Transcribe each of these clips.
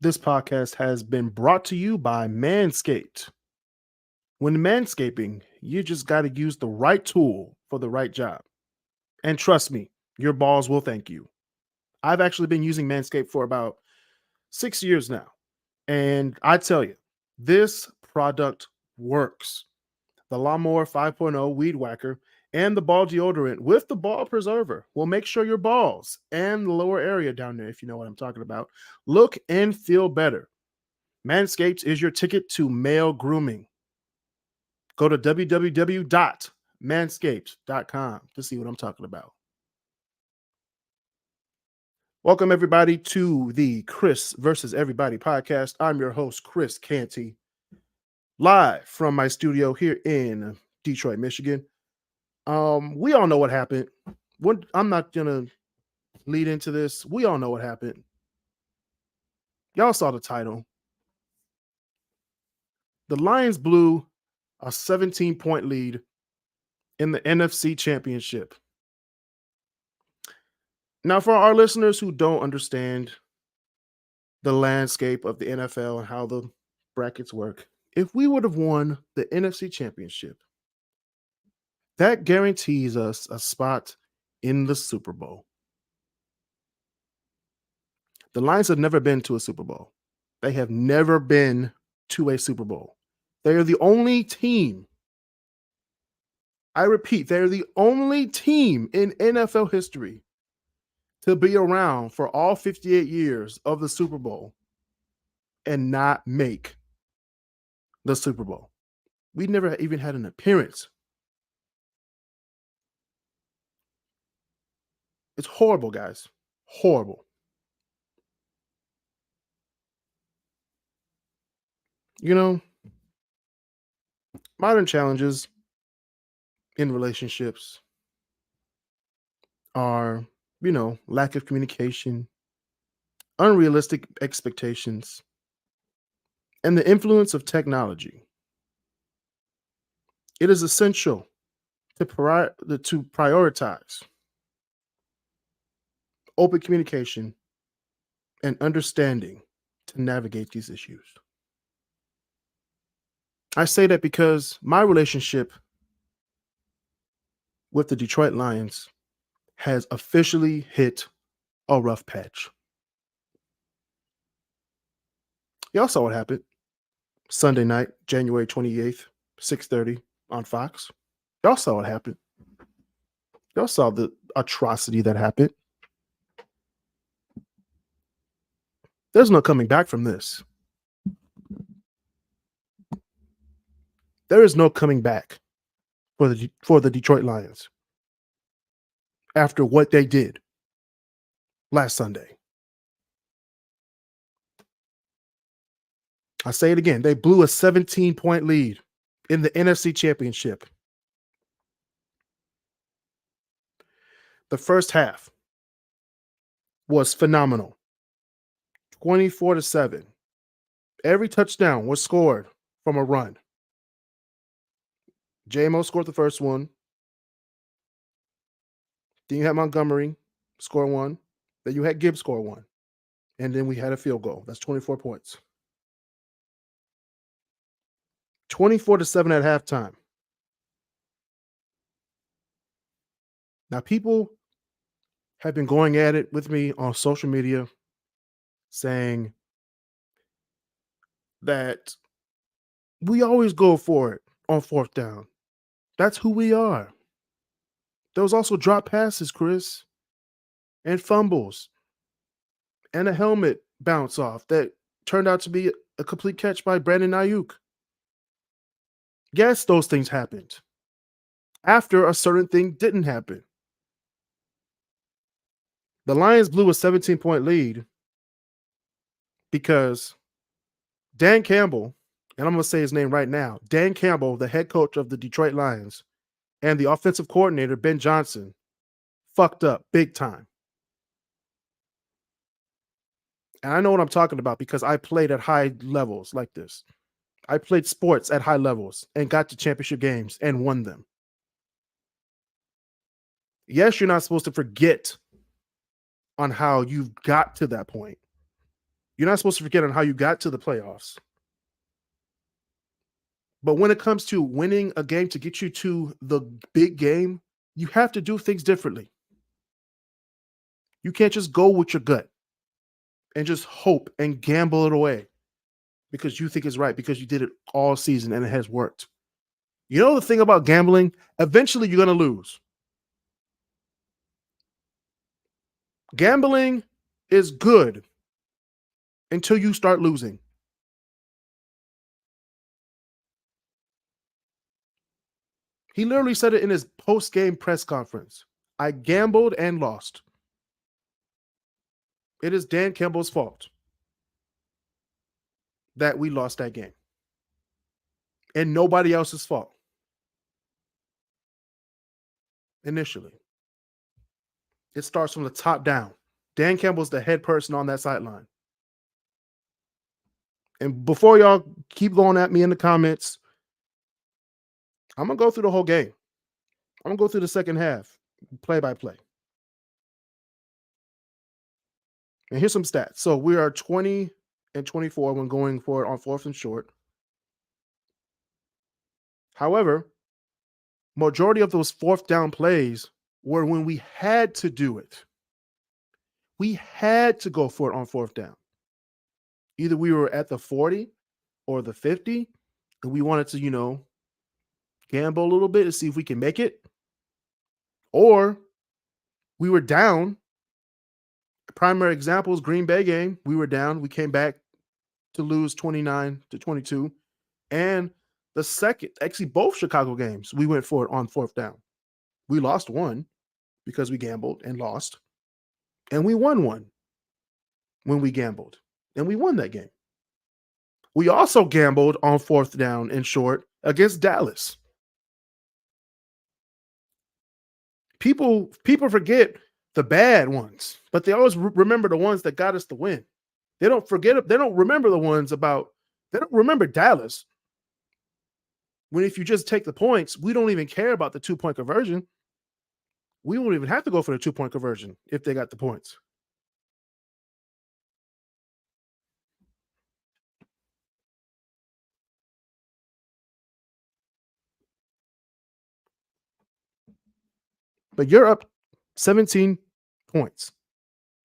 This podcast has been brought to you by Manscaped. When manscaping, you just got to use the right tool for the right job. And trust me, your balls will thank you. I've actually been using Manscaped for about 6 years now. And I tell you, this product works. The Lawnmower 5.0 Weed Whacker and the ball deodorant with the ball preserver will make sure your balls and the lower area down there, if you know what I'm talking about, look and feel better. Manscaped is your ticket to male grooming. Go to www.manscaped.com to see what I'm talking about. Welcome, everybody, to the Kris versus Everybody podcast. I'm your host, Kris Canty, live from my studio here in Detroit, Michigan. We all know what happened. I'm not going to lead into this. We all know what happened. Y'all saw the title. The Lions blew a 17-point lead in the NFC Championship. Now, for our listeners who don't understand the landscape of the NFL and how the brackets work, if we would have won the NFC Championship, that guarantees us a spot in the Super Bowl. The Lions have never been to a Super Bowl. They have never been to a Super Bowl. They are the only team, I repeat, they're the only team in NFL history to be around for all 58 years of the Super Bowl and not make the Super Bowl. We never even had an appearance. It's horrible, guys. Horrible. You know, modern challenges in relationships are, lack of communication, unrealistic expectations, and the influence of technology. It is essential to prioritize open communication and understanding to navigate these issues. I say that because my relationship with the Detroit Lions has officially hit a rough patch. Y'all saw what happened Sunday night, January 28th, 6:30 on Fox. Y'all saw what happened. Y'all saw the atrocity that happened. There's no coming back from this. There is no coming back for the Detroit Lions after what they did last Sunday. I say it again. They blew a 17-point lead in the NFC Championship. The first half was phenomenal. 24-7. Every touchdown was scored from a run. J-Mo scored the first one. Then you had Montgomery score one. Then you had Gibbs score one. And then we had a field goal. That's 24 points. 24-7 at halftime. Now, people have been going at it with me on social media saying that we always go for it on fourth down. That's who we are. There was also drop passes, Kris, and fumbles, and a helmet bounce off that turned out to be a complete catch by Brandon Ayuk. Yes, those things happened after a certain thing didn't happen. The Lions blew a 17-point lead because Dan Campbell, and I'm going to say his name right now, Dan Campbell, the head coach of the Detroit Lions, and the offensive coordinator, Ben Johnson, fucked up big time. And I know what I'm talking about because I played at high levels like this. I played sports at high levels and got to championship games and won them. Yes, you're not supposed to forget on how you've got to that point. You're not supposed to forget on how you got to the playoffs. But when it comes to winning a game to get you to the big game, you have to do things differently. You can't just go with your gut and just hope and gamble it away because you think it's right because you did it all season and it has worked. You know the thing about gambling? Eventually you're going to lose. Gambling is good until you start losing. He literally said it in his post-game press conference. I gambled and lost. It is Dan Campbell's fault that we lost that game. And nobody else's fault. Initially. It starts from the top down. Dan Campbell's the head person on that sideline. And before y'all keep going at me in the comments, I'm going to go through the whole game. I'm going to go through the second half, play by play. And here's some stats. So we are 20 and 24 when going for it on 4th and short. However, majority of those 4th down plays were when we had to do it. We had to go for it on 4th down. Either we were at the 40 or the 50, and we wanted to, gamble a little bit to see if we can make it. Or we were down. Primary examples, Green Bay game, we were down. We came back to lose 29-22. And the second, actually both Chicago games, we went for it on 4th down. We lost one because we gambled and lost. And we won one when we gambled. And we won that game. We also gambled on 4th down and short against Dallas. People forget the bad ones, but they always remember the ones that got us the win. They don't forget. They don't remember the ones about. They don't remember Dallas. When if you just take the points, we don't even care about the 2-point conversion. We won't even have to go for the 2-point conversion if they got the points. But you're up 17 points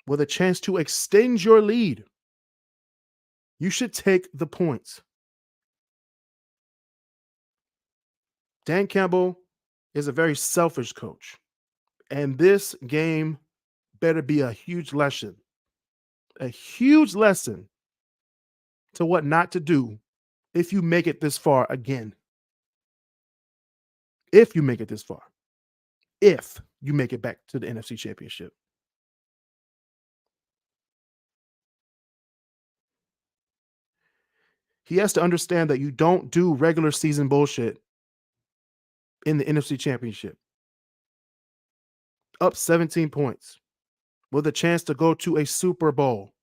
with a chance to extend your lead. You should take the points. Dan Campbell is a very selfish coach. And this game better be a huge lesson to what not to do if you make it this far again. If you make it this far. If you make it back to the NFC Championship. He has to understand that you don't do regular season bullshit in the NFC Championship. Up 17 points with a chance to go to a Super Bowl.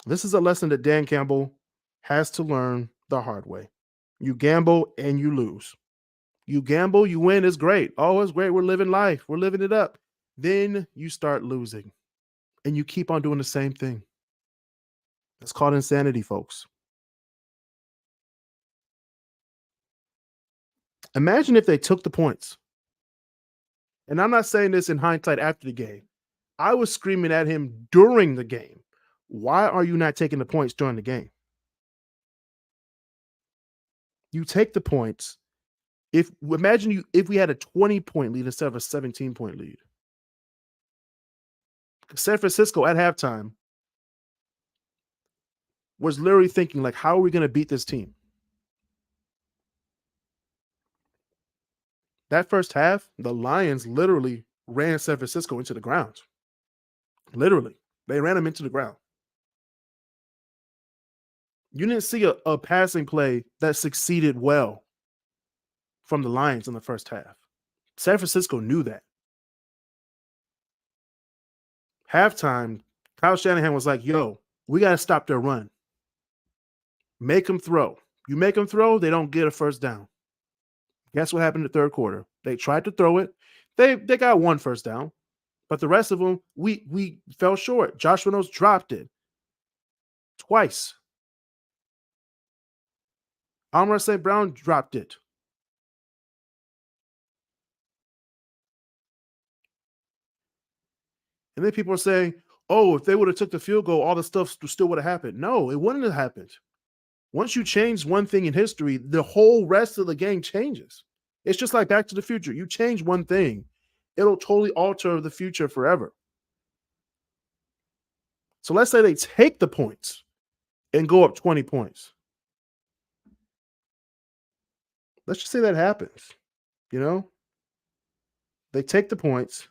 This is a lesson that Dan Campbell has to learn the hard way. You gamble and you lose. You gamble, you win, it's great. Oh, it's great. We're living life. We're living it up. Then you start losing and you keep on doing the same thing. It's called insanity, folks. Imagine if they took the points. And I'm not saying this in hindsight after the game. I was screaming at him during the game. Why are you not taking the points during the game? You take the points. If we had a 20-point lead instead of a 17-point lead. San Francisco at halftime was literally thinking, like, how are we going to beat this team? That first half, the Lions literally ran San Francisco into the ground. Literally. They ran them into the ground. You didn't see a passing play that succeeded well from the Lions in the first half. San Francisco knew that. Halftime, Kyle Shanahan was like, yo, we got to stop their run. Make them throw. You make them throw, they don't get a first down. Guess what happened in the third quarter? They tried to throw it. They got one first down. But the rest of them, we fell short. Josh Reynolds dropped it twice. Amon St. Brown dropped it. And then people are saying, oh, if they would have took the field goal, all the stuff still would have happened. No, it wouldn't have happened. Once you change one thing in history, the whole rest of the game changes. It's just like Back to the Future. You change one thing, it'll totally alter the future forever. So let's say they take the points and go up 20 points. Let's just say that happens. You know, they take the points.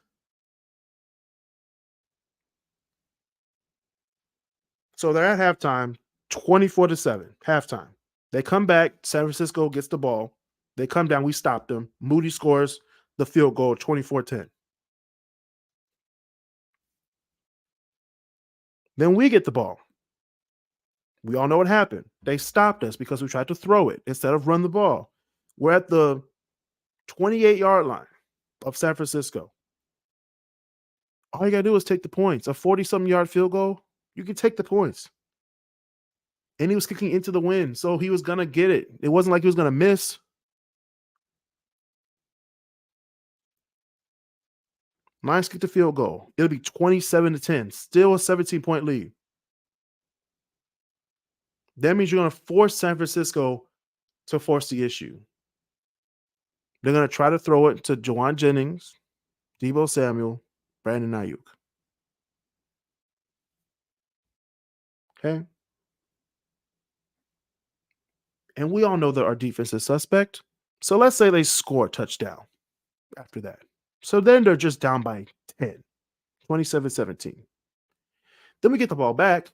So they're at halftime, 24-7, halftime. They come back. San Francisco gets the ball. They come down. We stop them. Moody scores the field goal, 24-10. Then we get the ball. We all know what happened. They stopped us because we tried to throw it instead of run the ball. We're at the 28-yard line of San Francisco. All you got to do is take the points. A 40-something yard field goal, you can take the points. And he was kicking into the wind, so he was going to get it. It wasn't like he was going to miss. Lions kick the field goal. It'll be 27-10. Still a 17-point lead. That means you're going to force San Francisco to force the issue. They're going to try to throw it to Jawan Jennings, Deebo Samuel, Brandon Ayuk. Okay? And we all know that our defense is suspect. So let's say they score a touchdown after that. So then they're just down by 10, 27-17. Then we get the ball back,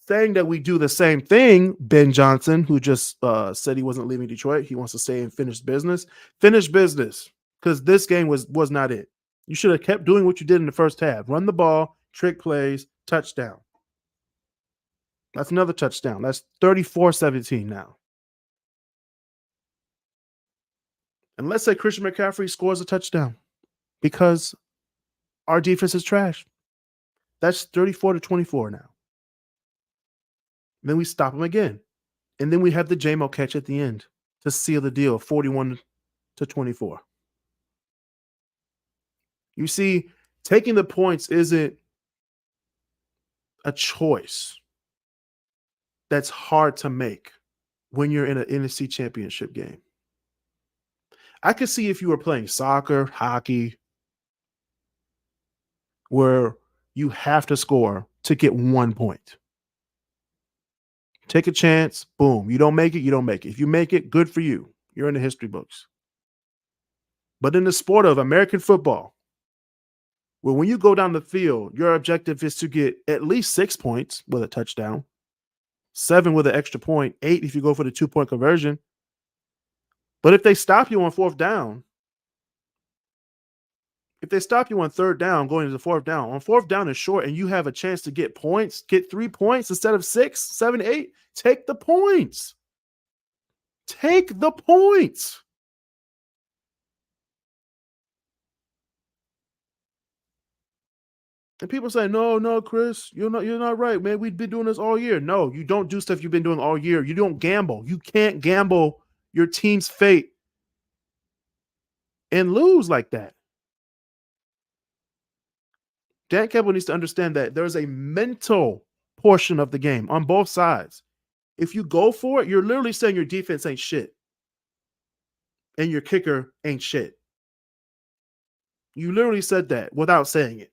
saying that we do the same thing. Ben Johnson, who just said he wasn't leaving Detroit, he wants to stay and finish business. Finish business, because this game was not it. You should have kept doing what you did in the first half. Run the ball, trick plays, touchdown. That's another touchdown. That's 34-17 now. And let's say Christian McCaffrey scores a touchdown because our defense is trash. That's 34-24 now. Then we stop him again. And then we have the J-Mo catch at the end to seal the deal, 41-24. You see, taking the points isn't a choice that's hard to make when you're in an NFC championship game. I could see if you were playing soccer, hockey, where you have to score to get 1 point. Take a chance, boom. You don't make it, you don't make it. If you make it, good for you. You're in the history books. But in the sport of American football, where when you go down the field, your objective is to get at least 6 points with a touchdown, 7 with an extra point, 8 if you go for the 2-point conversion. But if they stop you on fourth down, if they stop you on third down going to the fourth down, on fourth down is short and you have a chance to get points, get 3 points instead of 6, 7, 8, take the points. Take the points. And people say, no, Chris, you're not right, man. We've been doing this all year. No, you don't do stuff you've been doing all year. You don't gamble. You can't gamble your team's fate and lose like that. Dan Campbell needs to understand that there's a mental portion of the game on both sides. If you go for it, you're literally saying your defense ain't shit and your kicker ain't shit. You literally said that without saying it.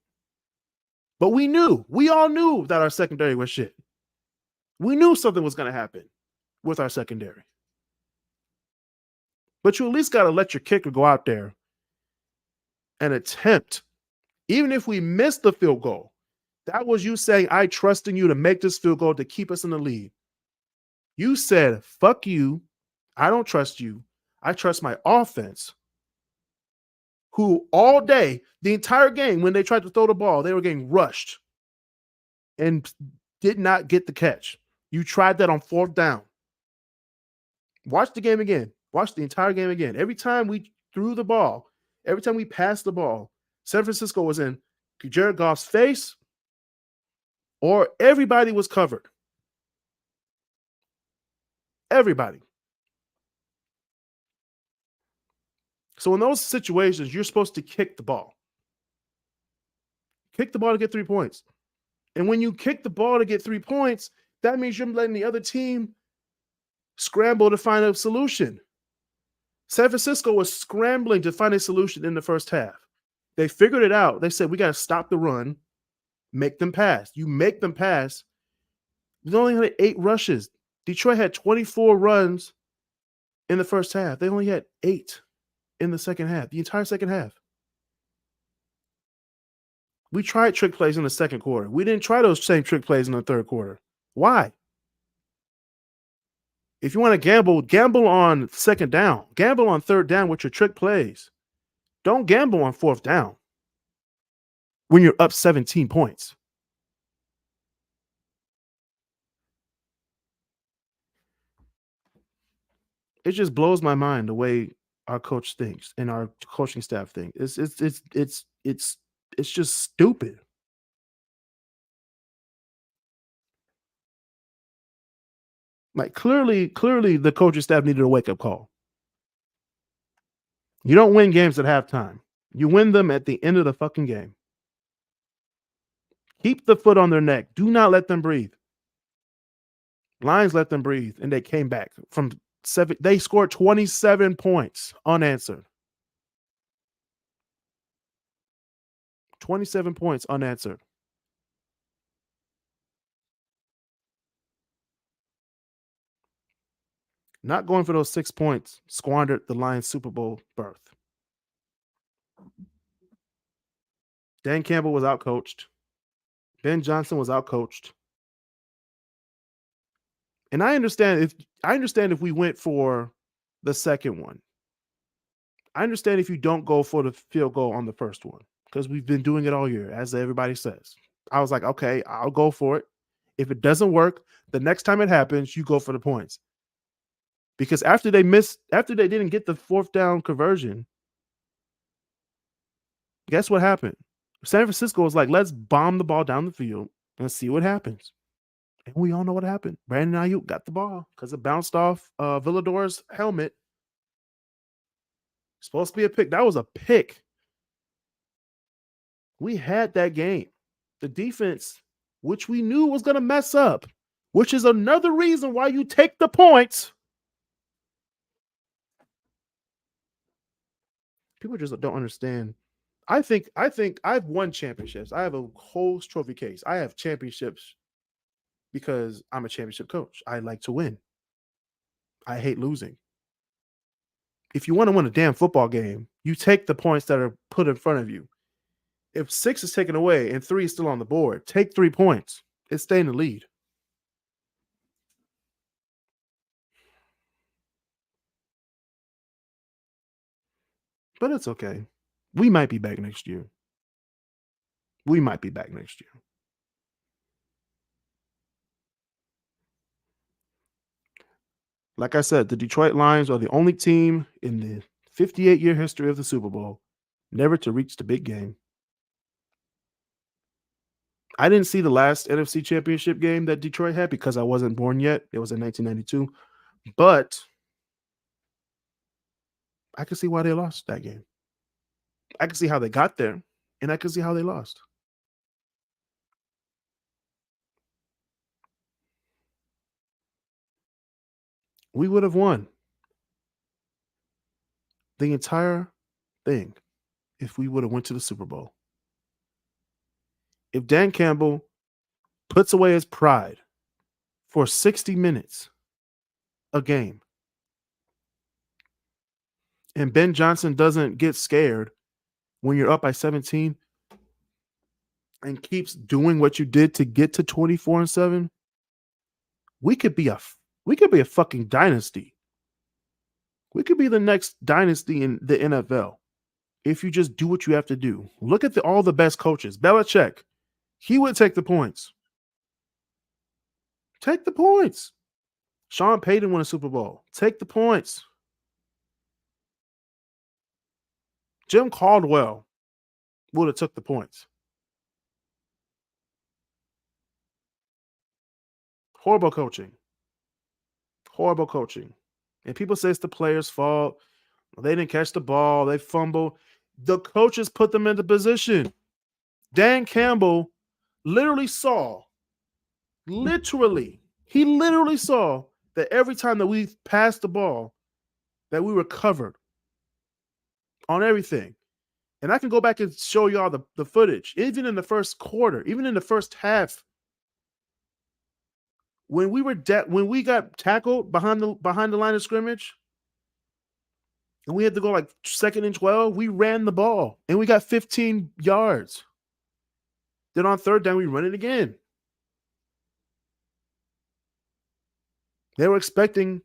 But we all knew that our secondary was shit. We knew something was going to happen with our secondary. But you at least got to let your kicker go out there and attempt. Even if we missed the field goal, that was you saying, I trust in you to make this field goal to keep us in the lead. You said, fuck you. I don't trust you. I trust my offense, who all day, the entire game, when they tried to throw the ball, they were getting rushed and did not get the catch. You tried that on fourth down. Watch the game again. Watch the entire game again. Every time we threw the ball, every time we passed the ball, San Francisco was in Jared Goff's face, or everybody was covered. Everybody. So in those situations, you're supposed to kick the ball. Kick the ball to get 3 points. And when you kick the ball to get 3 points, that means you're letting the other team scramble to find a solution. San Francisco was scrambling to find a solution in the first half. They figured it out. They said, we got to stop the run, make them pass. You make them pass. They only had 8 rushes. Detroit had 24 runs in the first half. They only had 8 in the second half, the entire second half. We tried trick plays in the second quarter. We didn't try those same trick plays in the third quarter. Why? If you want to gamble on second down. Gamble on third down with your trick plays. Don't gamble on fourth down when you're up 17 points. It just blows my mind the way our coach thinks and our coaching staff think. It's just stupid. Like clearly the coaching staff needed a wake-up call. You don't win games at halftime. You win them at the end of the fucking game. Keep the foot on their neck. Do not let them breathe. Lions let them breathe, and they came back from 7. They scored 27 points unanswered. 27 points unanswered. Not going for those 6 points squandered the Lions Super Bowl berth. Dan Campbell was outcoached. Ben Johnson was outcoached. And I understand if we went for the second one. I understand if you don't go for the field goal on the first one, because we've been doing it all year, as everybody says. I was like, okay, I'll go for it. If it doesn't work, the next time it happens, you go for the points. Because after they didn't get the fourth down conversion, guess what happened? San Francisco was like, let's bomb the ball down the field and see what happens. And we all know what happened. Brandon Ayuk got the ball because it bounced off Villador's helmet. Supposed to be a pick. That was a pick. We had that game. The defense, which we knew was going to mess up, which is another reason why you take the points. People just don't understand. I think I've won championships. I have a whole trophy case. I have championships because I'm a championship coach. I like to win. I hate losing. If you want to win a damn football game, you take the points that are put in front of you. If 6 is taken away and 3 is still on the board, take 3 points and stay in the lead. But it's okay. We might be back next year. Like I said, the Detroit Lions are the only team in the 58-year history of the Super Bowl never to reach the big game. I didn't see the last NFC Championship game that Detroit had because I wasn't born yet. It was in 1992. But I can see why they lost that game. I can see how they got there, and I can see how they lost. We would have won the entire thing if we would have went to the Super Bowl. If Dan Campbell puts away his pride for 60 minutes a game, and Ben Johnson doesn't get scared when you're up by 17 and keeps doing what you did to get to 24-7, we could be a fucking dynasty. We could be the next dynasty in the NFL if you just do what you have to do. Look at all the best coaches. Belichick, he would take the points. Take the points. Sean Payton won a Super Bowl. Take the points. Jim Caldwell would have took the points. Horrible coaching. Horrible coaching. And people say it's the players' fault. They didn't catch the ball. They fumbled. The coaches put them into position. Dan Campbell literally saw, he literally saw that every time that we passed the ball, that we were covered on everything. And I can go back and show y'all the footage. Even in the first quarter, even in the first half, when we got tackled behind the line of scrimmage, and we had to go like 2nd and 12, we ran the ball and we got 15 yards. Then on 3rd down, we run it again. They were expecting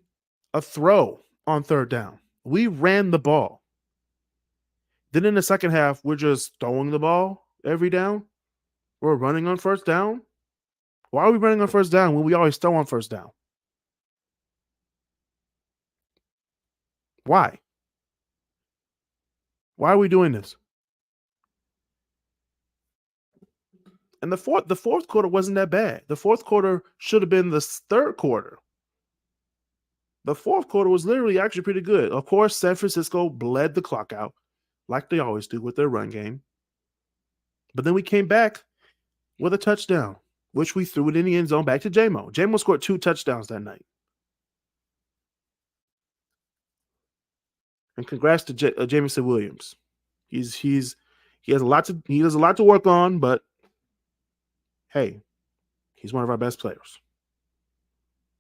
a throw on 3rd down. We ran the ball. Then in the second half, we're just throwing the ball every down. We're running on 1st down. Why are we running on 1st down when we always throw on 1st down? Why? Why are we doing this? And the fourth quarter wasn't that bad. The fourth quarter should have been the 3rd quarter. The fourth quarter was literally actually pretty good. Of course, San Francisco bled the clock out, like they always do with their run game. But then we came back with a touchdown, which we threw it in the end zone back to J-Mo. J-Mo scored 2 touchdowns that night. And congrats to Jamison Williams. He has a lot to work on, but hey, he's one of our best players.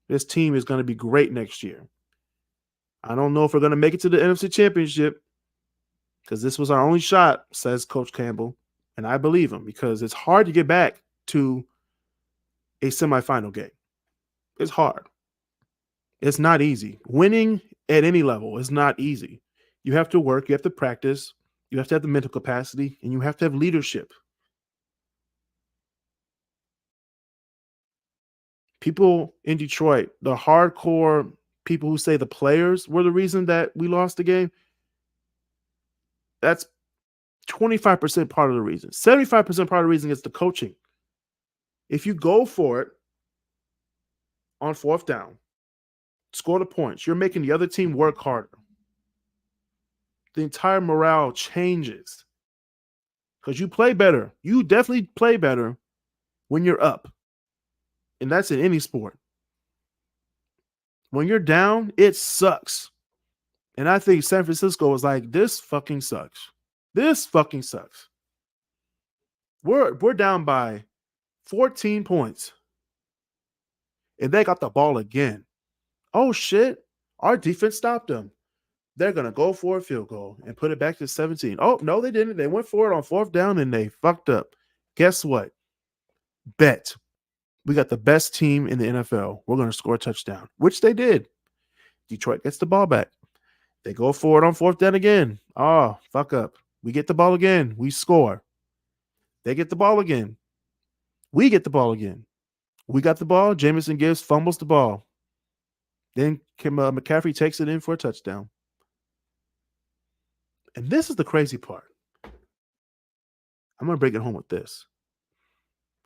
This team is going to be great next year. I don't know if we're going to make it to the NFC Championship because this was our only shot, says Coach Campbell. And I believe him because it's hard to get back to a semifinal game. It's hard. It's not easy. Winning at any level is not easy. You have to work. You have to practice. You have to have the mental capacity, and you have to have leadership. People in Detroit, the hardcore people who say the players were the reason that we lost the game, that's 25% part of the reason. 75% part of the reason is the coaching. If you go for it on 4th down, score the points, you're making the other team work harder. The entire morale changes because you play better. You definitely play better when you're up. And that's in any sport. When you're down, it sucks. And I think San Francisco was like, this fucking sucks. This fucking sucks. We're down by 14 points. And they got the ball again. Oh, shit. Our defense stopped them. They're going to go for a field goal and put it back to 17. Oh, no, they didn't. They went for it on 4th down and they fucked up. Guess what? Bet. We got the best team in the NFL. We're going to score a touchdown, which they did. Detroit gets the ball back. They go for it on 4th down again. Oh, fuck up. We get the ball again. We score. They get the ball again. We get the ball again. We got the ball. Jamison Gibbs fumbles the ball. Then McCaffrey takes it in for a touchdown. And this is the crazy part. I'm going to break it home with this.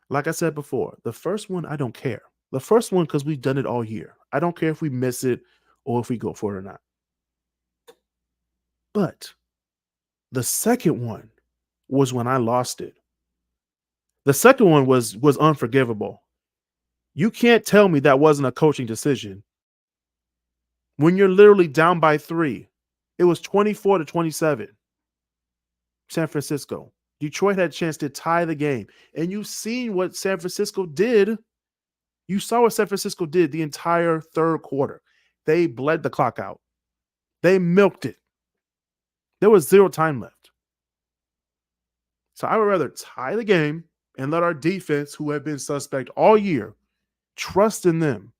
Like I said before, the first one, I don't care. The first one, because we've done it all year. I don't care if we miss it or if we go for it or not. But the second one was when I lost it. The second one was unforgivable. You can't tell me that wasn't a coaching decision. When you're literally down by 3, it was 24-27. San Francisco. Detroit had a chance to tie the game. And you've seen what San Francisco did. You saw what San Francisco did the entire 3rd quarter. They bled the clock out. They milked it. There was 0 time left. So I would rather tie the game and let our defense, who have been suspect all year, trust in them.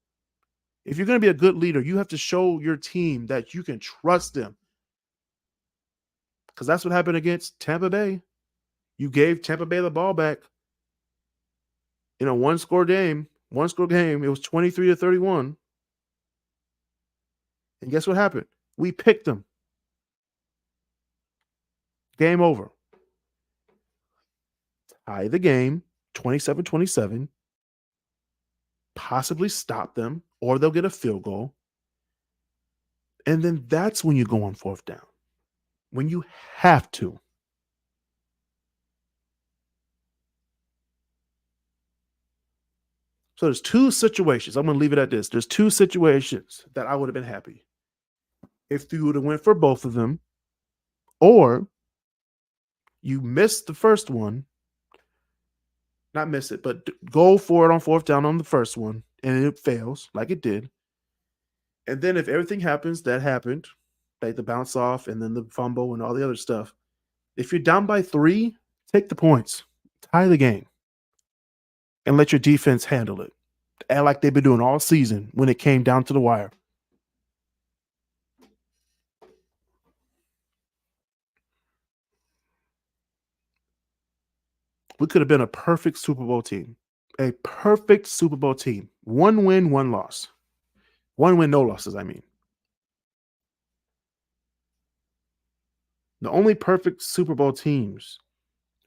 If you're going to be a good leader, you have to show your team that you can trust them. Because that's what happened against Tampa Bay. You gave Tampa Bay the ball back in a one-score game. It was 23-31. And guess what happened? We picked them. Game over. tie the game 27-27, possibly stop them, or they'll get a field goal. And then that's when you go on fourth down, when you have to. So there's two situations. I'm going to leave it at this. There's two situations that I would have been happy if you would have went for both of them, or you missed the first one, not miss it, but go for it on fourth down on the first one, and it fails like it did. And then if everything happens that happened, like the bounce off and then the fumble and all the other stuff, if you're down by 3, take the points, tie the game, and let your defense handle it. Act like they've been doing all season when it came down to the wire. We could have been a perfect Super Bowl team. A perfect Super Bowl team. 1 win, 1 loss. 1 win, no losses, I mean. The only perfect Super Bowl teams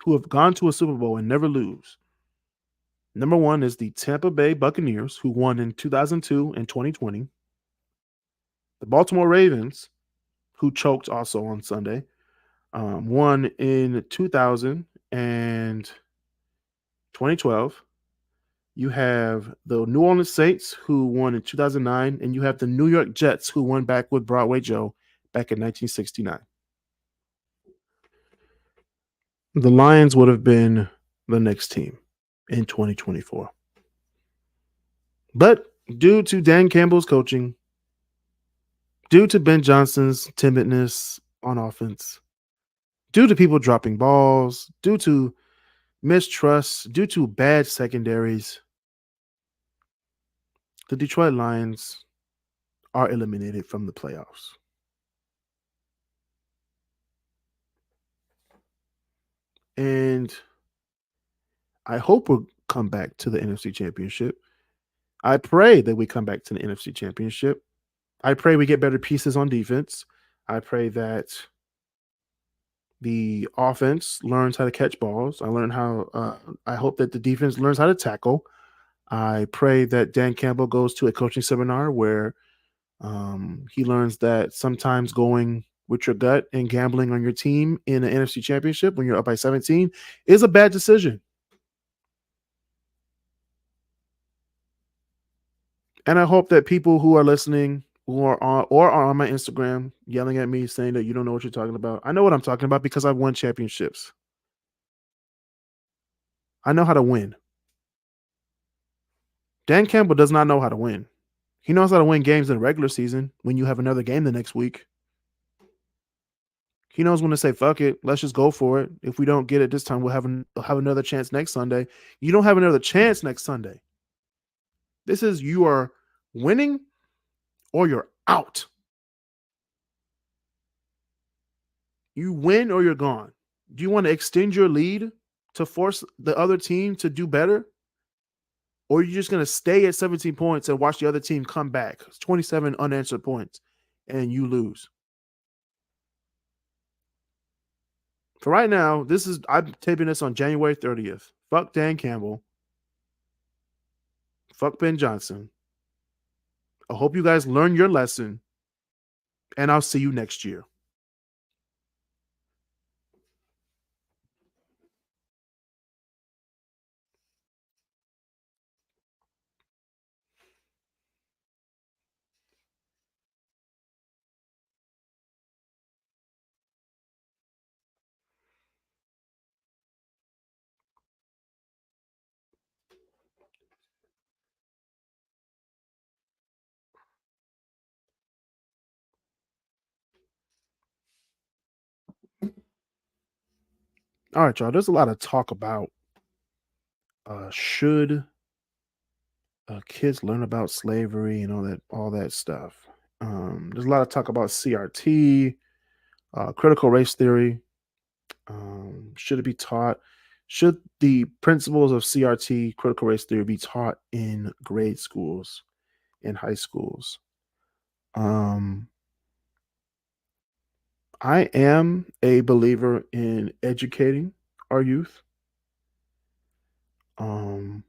who have gone to a Super Bowl and never lose. Number 1 is the Tampa Bay Buccaneers, who won in 2002 and 2020. The Baltimore Ravens, who choked also on Sunday, won in 2000 and 2012. You have the New Orleans Saints, who won in 2009, and you have the New York Jets, who won back with Broadway Joe back in 1969. The Lions would have been the next team in 2024. But due to Dan Campbell's coaching, due to Ben Johnson's timidness on offense, due to people dropping balls, due to mistrust, due to bad secondaries, the Detroit Lions are eliminated from the playoffs. And I hope we'll come back to the NFC Championship. I pray that we come back to the NFC Championship. I pray we get better pieces on defense. I pray that the offense learns how to catch balls. I hope that the defense learns how to tackle. I pray that Dan Campbell goes to a coaching seminar where he learns that sometimes going with your gut and gambling on your team in the NFC Championship when you're up by 17 is a bad decision. And I hope that people who are listening or are on my Instagram yelling at me saying that you don't know what you're talking about. I know what I'm talking about because I've won championships. I know how to win. Dan Campbell does not know how to win. He knows how to win games in the regular season when you have another game the next week. He knows when to say fuck it, let's just go for it. If we don't get it this time, we'll have another chance next Sunday. You don't have another chance next Sunday. This is you are winning or you're out. You win or you're gone. Do you want to extend your lead to force the other team to do better? Or are you just going to stay at 17 points and watch the other team come back? It's 27 unanswered points and you lose. For right now, I'm taping this on January 30th. Fuck Dan Campbell. Fuck Ben Johnson. I hope you guys learn your lesson, and I'll see you next year. All right, y'all. There's a lot of talk about should kids learn about slavery and all that stuff. There's a lot of talk about CRT, critical race theory. Should it be taught? Should the principles of CRT, critical race theory, be taught in grade schools, in high schools? Um, I am a believer in educating our youth. Um,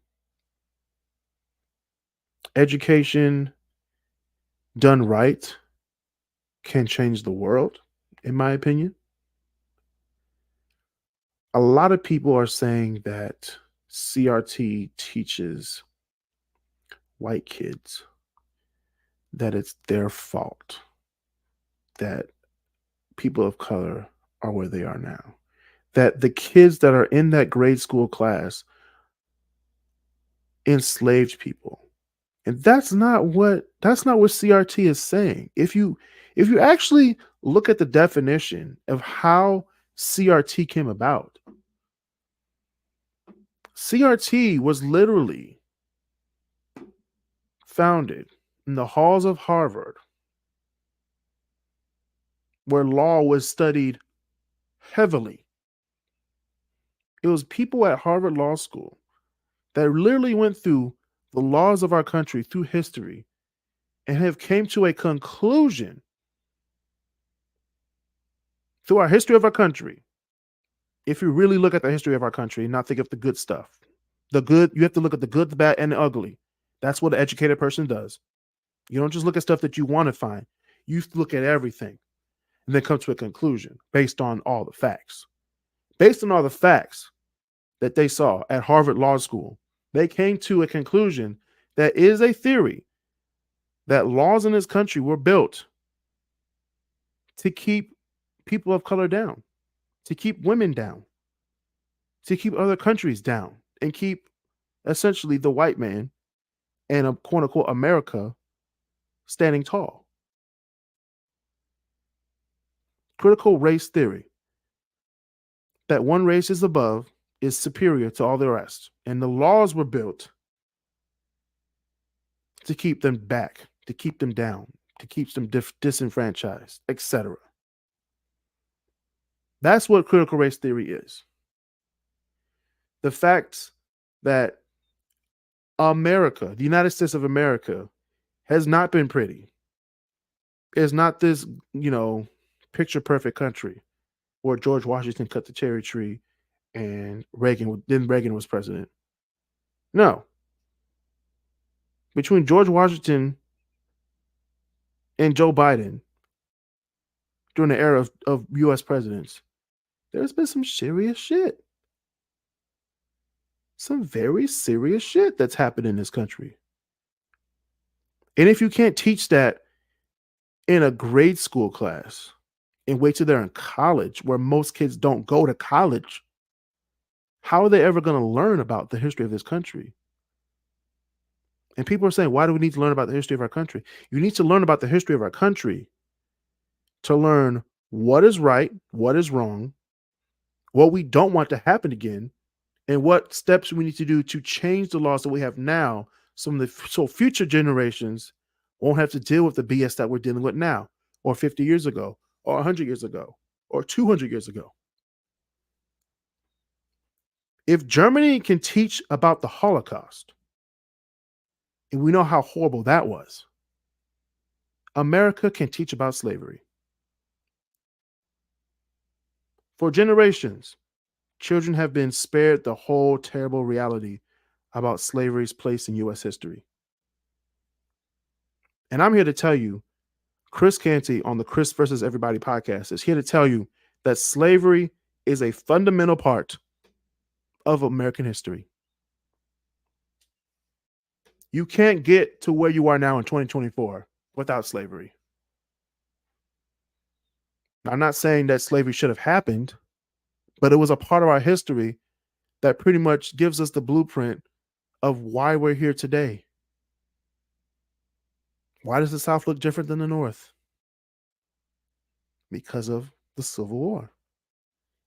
Education done right can change the world, in my opinion. A lot of people are saying that CRT teaches white kids that it's their fault that people of color are where they are now. That the kids that are in that grade school class enslaved people. And that's not what CRT is saying. If you actually look at the definition of how CRT came about, CRT was literally founded in the halls of Harvard, where law was studied heavily. It was people at Harvard Law School that literally went through the laws of our country through history and have came to a conclusion through our history of our country. If you really look at the history of our country and not think of the good stuff, the good, you have to look at the good, the bad, and the ugly. That's what an educated person does. You don't just look at stuff that you want to find. You look at everything and then come to a conclusion based on all the facts. Based on all the facts that they saw at Harvard Law School, they came to a conclusion that is a theory that laws in this country were built to keep people of color down, to keep women down, to keep other countries down, and keep essentially the white man and a quote unquote America standing tall. Critical race theory that one race is above is superior to all the rest. And the laws were built to keep them back, to keep them down, to keep them disenfranchised, etc. That's what critical race theory is. The fact that America, the United States of America, has not been pretty. It's not this, picture perfect country where George Washington cut the cherry tree and Reagan was president. No. Between George Washington and Joe Biden during the era of US presidents, there's been some serious shit. Some very serious shit that's happened in this country. And if you can't teach that in a grade school class and wait till they're in college, where most kids don't go to college, how are they ever going to learn about the history of this country? And people are saying, why do we need to learn about the history of our country? You need to learn about the history of our country to learn what is right, what is wrong, what we don't want to happen again, and what steps we need to do to change the laws that we have now so future generations won't have to deal with the BS that we're dealing with now, or 50 years ago, or 100 years ago, or 200 years ago. If Germany can teach about the Holocaust, and we know how horrible that was, America can teach about slavery. For generations, children have been spared the whole terrible reality about slavery's place in U.S. history. And I'm here to tell you, Chris Canty on the Chris versus Everybody podcast is here to tell you that slavery is a fundamental part of American history. You can't get to where you are now in 2024 without slavery. I'm not saying that slavery should have happened, but it was a part of our history that pretty much gives us the blueprint of why we're here today. Why does the South look different than the North? Because of the Civil War.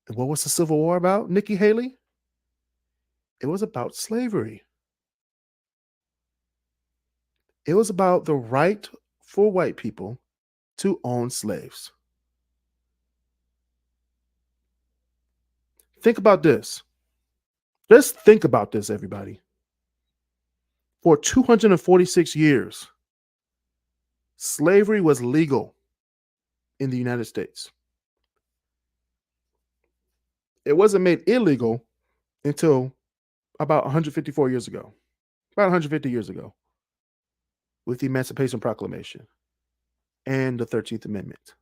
And what was the Civil War about, Nikki Haley? It was about slavery. It was about the right for white people to own slaves. Think about this. Just think about this, everybody. For 246 years, slavery was legal in the United States. It wasn't made illegal until about 154 years ago, about 150 years ago, with the Emancipation Proclamation and the 13th Amendment.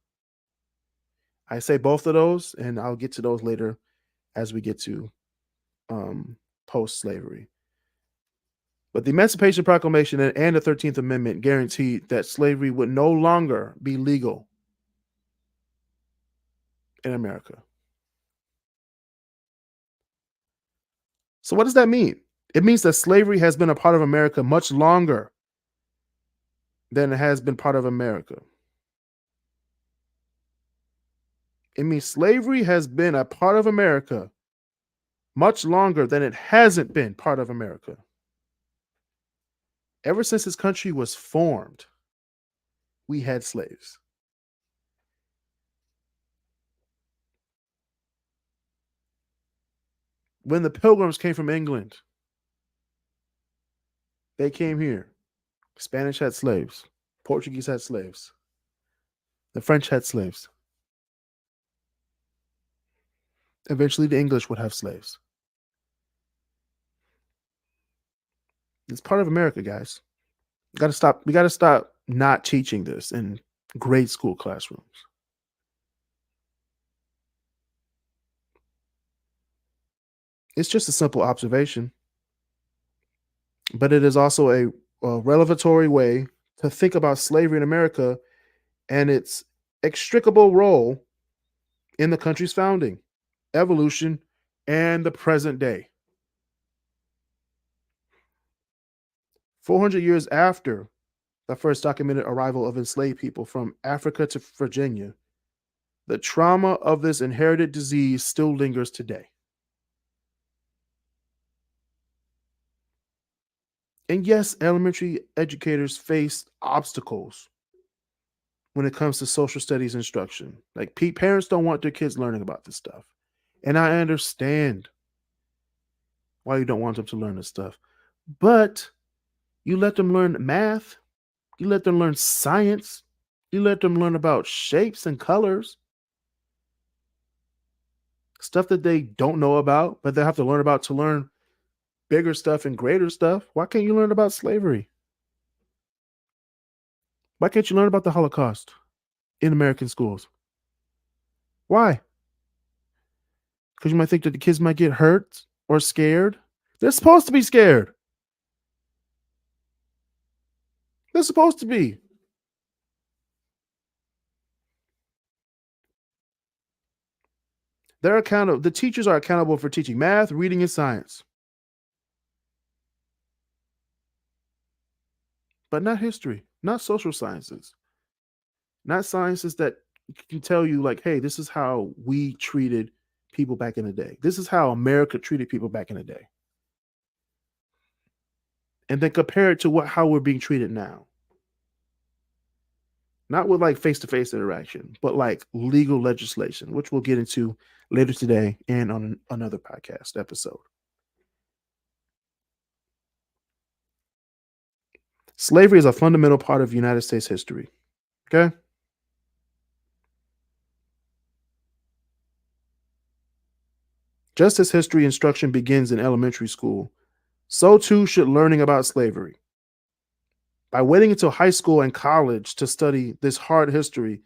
I say both of those, and I'll get to those later as we get to post slavery. But the Emancipation Proclamation and the 13th Amendment guaranteed that slavery would no longer be legal in America. So, what does that mean? It means that slavery has been a part of America much longer than it has been part of America. It means slavery has been a part of America much longer than it hasn't been part of America. Ever since this country was formed, we had slaves. When the pilgrims came from England, they came here. Spanish had slaves. Portuguese had slaves. The French had slaves. Eventually, the English would have slaves. It's part of America, guys. Got to stop. We got to stop not teaching this in grade school classrooms. It's just a simple observation, but it is also a revelatory way to think about slavery in America and its extricable role in the country's founding, evolution, and the present day. 400 years after the first documented arrival of enslaved people from Africa to Virginia, the trauma of this inherited disease still lingers today. And yes, elementary educators face obstacles when it comes to social studies instruction. Like parents don't want their kids learning about this stuff. And I understand why you don't want them to learn this stuff. But you let them learn math, you let them learn science, you let them learn about shapes and colors, stuff that they don't know about, but they have to learn about to learn bigger stuff and greater stuff. Why can't you learn about slavery? Why can't you learn about the Holocaust in American schools? Why? Because you might think that the kids might get hurt or scared. They're supposed to be scared. They're supposed to be. They're accountable. The teachers are accountable for teaching math, reading, and science, but not history, not social sciences, not sciences that can tell you, like, hey, this is how we treated people back in the day. This is how America treated people back in the day. And then compare it to how we're being treated now. Not with like face to face interaction, but like legal legislation, which we'll get into later today and on another podcast episode. Slavery is a fundamental part of United States history. Okay. Just as history instruction begins in elementary school, so too should learning about slavery. By waiting until high school and college to study this hard history,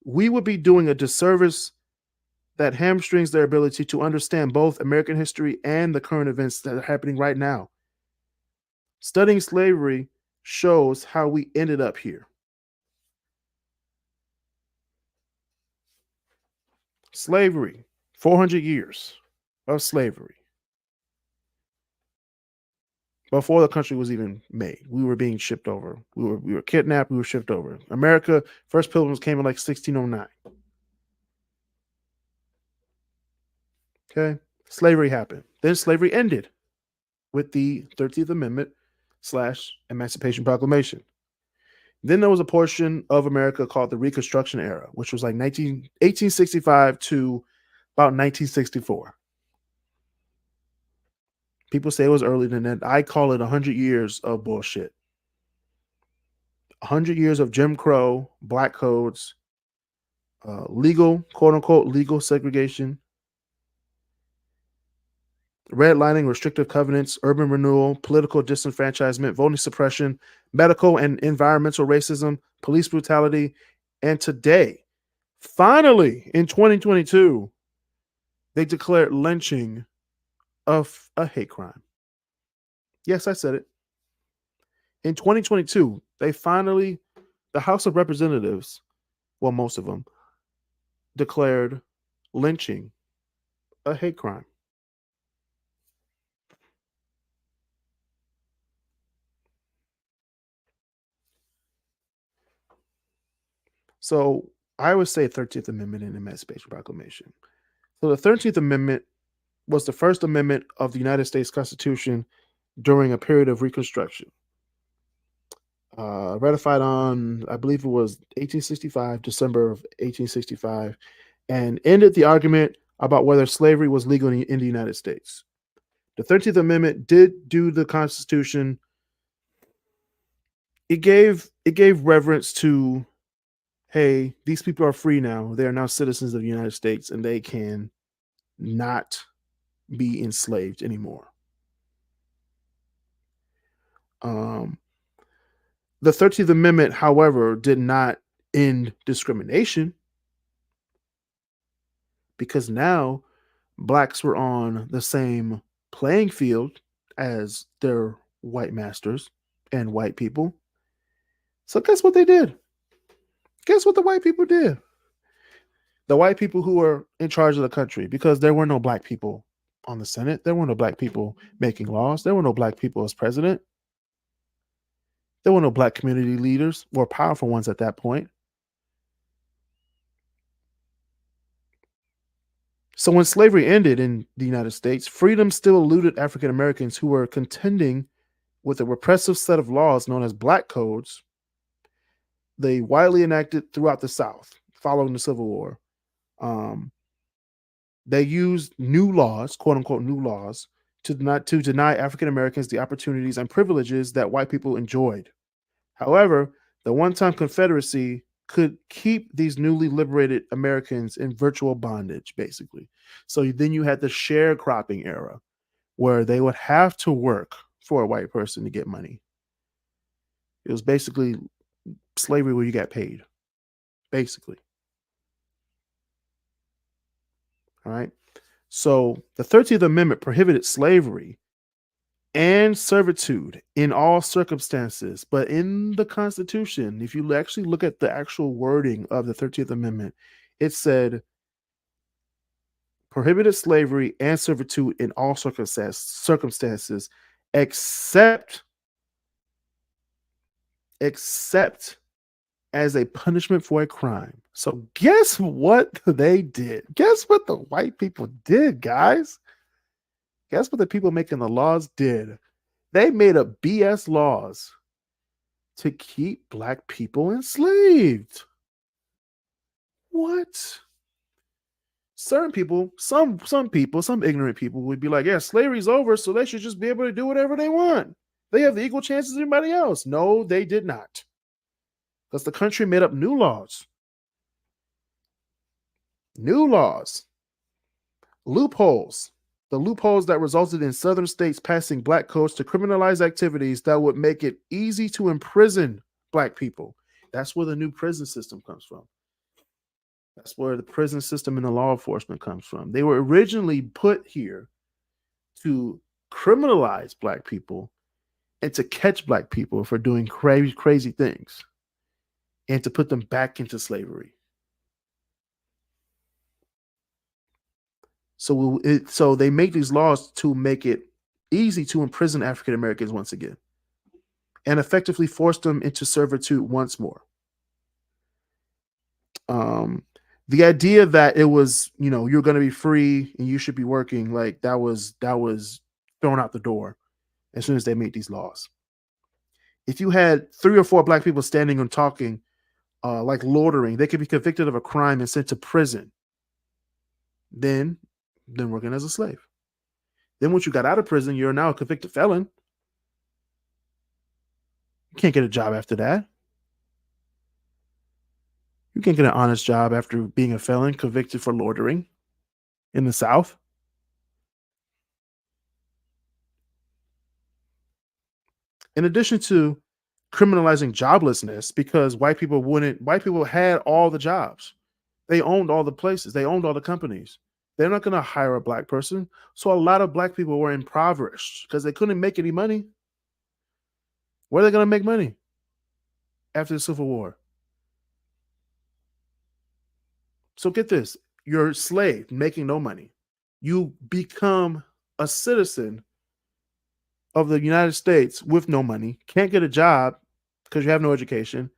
we would be doing a disservice that hamstrings their ability to understand both American history and the current events that are happening right now. Studying slavery shows how we ended up here. Slavery, 400 years of slavery. Before the country was even made, we were being shipped over. We were kidnapped. We were shipped over. America, first pilgrims came in like 1609. Okay, slavery happened. Then slavery ended with the 13th Amendment / Emancipation Proclamation. Then there was a portion of America called the Reconstruction era, which was like 1865 to about 1964. People say it was earlier than that. I call it 100 years of bullshit. 100 years of Jim Crow, black codes, legal, quote unquote, legal segregation, redlining, restrictive covenants, urban renewal, political disenfranchisement, voting suppression, medical and environmental racism, police brutality, and today, finally, in 2022, they declared lynching a hate crime. Yes, I said it. In 2022, the House of Representatives, well, most of them, declared lynching a hate crime. So I always say 13th Amendment in the Emancipation Proclamation. So the 13th Amendment was the first amendment of the United States Constitution during a period of Reconstruction. Ratified on, I believe it was 1865, December of 1865, and ended the argument about whether slavery was legal in the United States. The 13th Amendment did do the Constitution. It gave reverence to, hey, these people are free now. They are now citizens of the United States and they can not be enslaved anymore. Um, the 13th Amendment, however, did not end discrimination because now blacks were on the same playing field as their white masters and white people. So guess what they did? Guess what the white people did? The white people who were in charge of the country, because there were no black people on the Senate, there were no black people making laws, there were no black people as president, there were no black community leaders or powerful ones at that point. So when slavery ended in the United States, freedom still eluded African Americans who were contending with a repressive set of laws known as black codes, they widely enacted throughout the South following the Civil War. Um, they used new laws, quote unquote, new laws, to deny African Americans the opportunities and privileges that white people enjoyed. However, the one-time Confederacy could keep these newly liberated Americans in virtual bondage, basically. So then you had the sharecropping era, where they would have to work for a white person to get money. It was basically slavery where you got paid, basically. All right. So the 13th Amendment prohibited slavery and servitude in all circumstances. But in the Constitution, if you actually look at the actual wording of the 13th Amendment, it said prohibited slavery and servitude in all circumstances except except as a punishment for a crime. So guess what they did? Guess what the white people did, guys? Guess what the people making the laws did? They made up BS laws to keep black people enslaved. What? Certain people, some people, some ignorant people would be like, yeah, slavery's over, so they should just be able to do whatever they want. They have the equal chances as everybody else. No, they did not. Because the country made up new laws. New laws. Loopholes. The loopholes that resulted in southern states passing black codes to criminalize activities that would make it easy to imprison black people. That's where the new prison system comes from. That's where the prison system and the law enforcement comes from. They were originally put here to criminalize black people and to catch black people for doing crazy, crazy things and to put them back into slavery. So they make these laws to make it easy to imprison African Americans once again and effectively force them into servitude once more. The idea that it was, you're going to be free and you should be working, like that was thrown out the door as soon as they made these laws. If you had 3 or 4 black people standing and talking, like loitering, they could be convicted of a crime and sent to prison. Then working as a slave. Then once you got out of prison, you're now a convicted felon. You can't get a job after that. You can't get an honest job after being a felon convicted for loitering in the South. In addition to criminalizing joblessness, because white people had all the jobs. They owned all the places, they owned all the companies. They're not going to hire a black person. So a lot of black people were impoverished because they couldn't make any money. Where are they going to make money after the Civil War? So get this, you're a slave making no money. You become a citizen of the United States with no money, can't get a job because you have no education,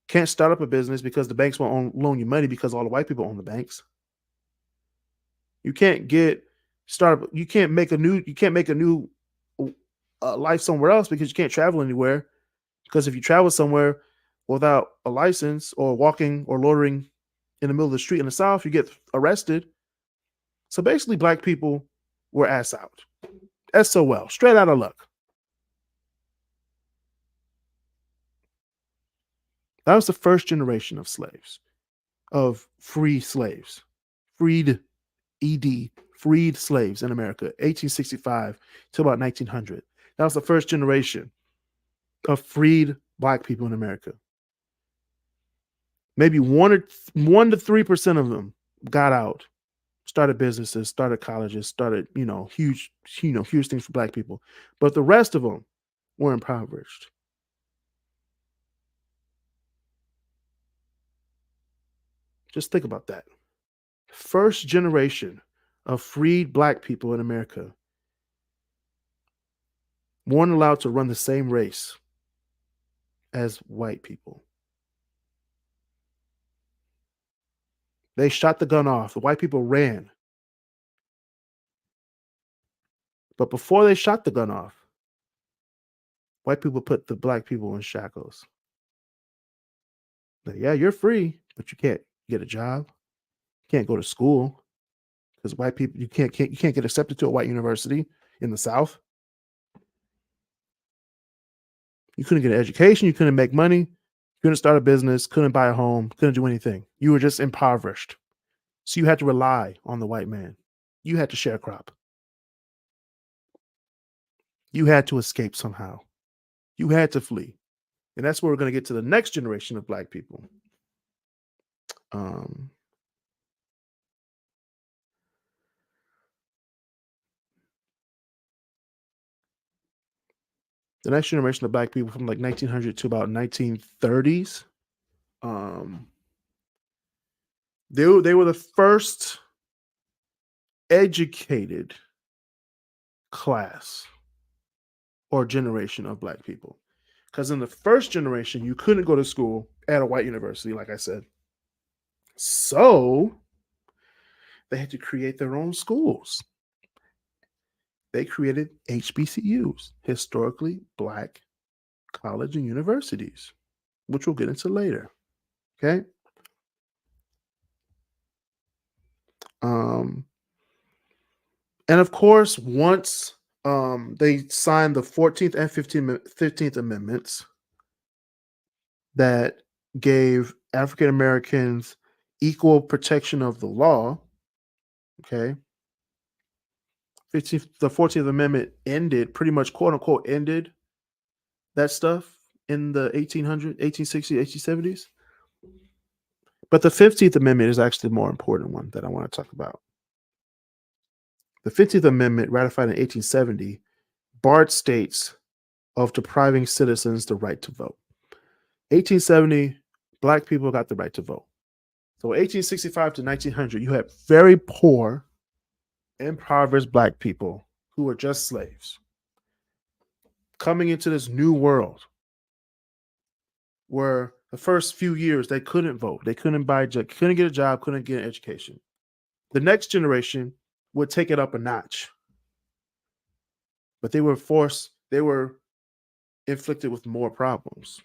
can't start up a business because the banks won't loan you money because all the white people own the banks. You can't get startup. You can't make a new life somewhere else because you can't travel anywhere. Because if you travel somewhere without a license or walking or loitering in the middle of the street in the South, you get arrested. So basically, black people were ass out. SOL, straight out of luck. That was the first generation of slaves, of free slaves, freed ED, freed slaves in America, 1865 to about 1900. That was the first generation of freed black people in America. Maybe 1 to 3% of them got out, started businesses, started colleges, started huge things for black people. But the rest of them were impoverished. Just think about that. First generation of freed black people in America weren't allowed to run the same race as white people. They shot the gun off. The white people ran. But before they shot the gun off, white people put the black people in shackles. Like, yeah, you're free, but you can't get a job. You can't go to school because white people you can't get accepted to a white university in the South. You couldn't get an education. You couldn't make money. Couldn't start a business. Couldn't buy a home. Couldn't do anything. You were just impoverished. So you had to rely on the white man. You had to sharecrop. You had to escape somehow. You had to flee. And that's where we're going to get to the next generation of black people. Um, the next generation of black people from like 1900 to about 1930s. They were the first educated class or generation of black people. Because in the first generation, you couldn't go to school at a white university, like I said. So they had to create their own schools. They created HBCUs, historically black college and universities, which we'll get into later. Okay. Um, and of course, once they signed the 14th and 15th Amendments that gave African Americans equal protection of the law, okay, the 14th Amendment ended, pretty much quote unquote ended that stuff in the 1800s, 1860s, 1870s. But the 15th Amendment is actually the more important one that I want to talk about. The 15th Amendment, ratified in 1870, barred states of depriving citizens the right to vote. 1870, black people got the right to vote. So 1865 to 1900, you had very poor, impoverished black people who were just slaves coming into this new world where the first few years they couldn't vote, they couldn't couldn't get a job, couldn't get an education. The next generation would take it up a notch, but they were inflicted with more problems.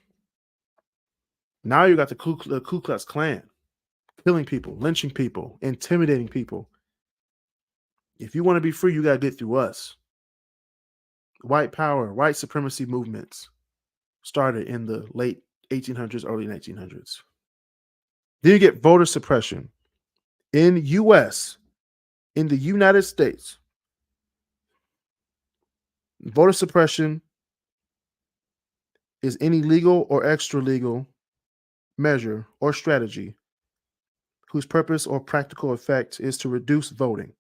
Now you got the Ku Klux Klan killing people, lynching people, intimidating people. If you want to be free, you got to get through us. White power, white supremacy movements started in the late 1800s, early 1900s. Then you get voter suppression in U.S., in the United States. Voter suppression is any legal or extra legal measure or strategy whose purpose or practical effect is to reduce voting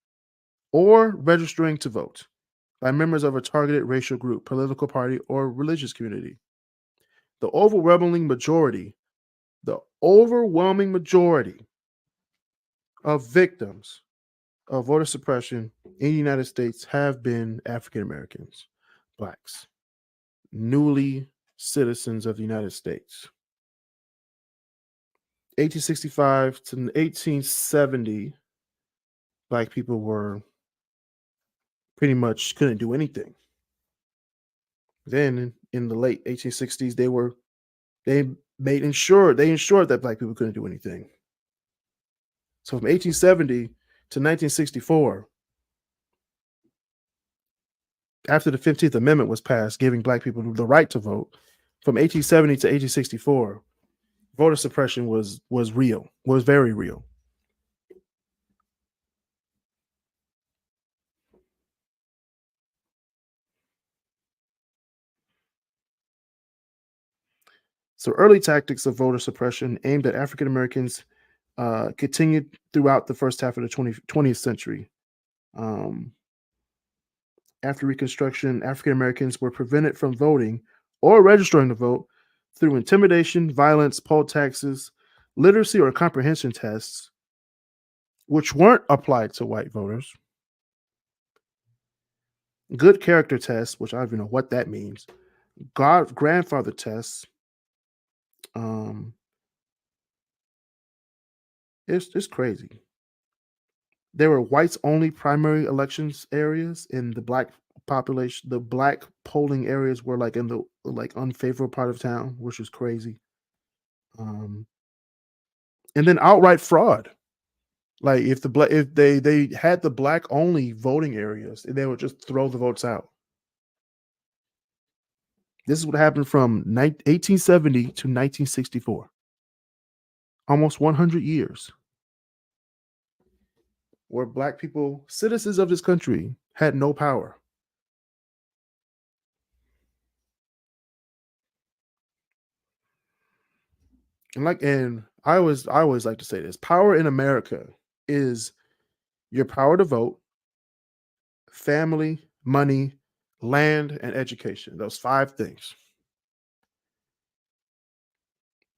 or registering to vote by members of a targeted racial group, political party, or religious community. The overwhelming majority of victims of voter suppression in the United States have been African Americans, blacks, newly citizens of the United States. 1865 to 1870, black people were pretty much couldn't do anything. Then in the late 1860s, they they ensured that black people couldn't do anything. So from 1870 to 1964, after the 15th Amendment was passed, giving black people the right to vote, from 1870 to 1864, voter suppression was real, was very real. So early tactics of voter suppression aimed at African Americans continued throughout the first half of the 20th century. Um, After Reconstruction, African Americans were prevented from voting or registering to vote through intimidation, violence, poll taxes, literacy or comprehension tests, which weren't applied to white voters, good character tests, which I don't even know what that means, grandfather tests. Um, it's crazy. There were whites only primary elections areas in the black population. The black polling areas were like in the like unfavorable part of town, which was crazy. Um, and then outright fraud. Like if they had the black only voting areas, they would just throw the votes out. This is what happened from 1870 to 1964, almost 100 years, where black people, citizens of this country, had no power. And I always like to say this: power in America is your power to vote, family, money, land, and education. Those five things.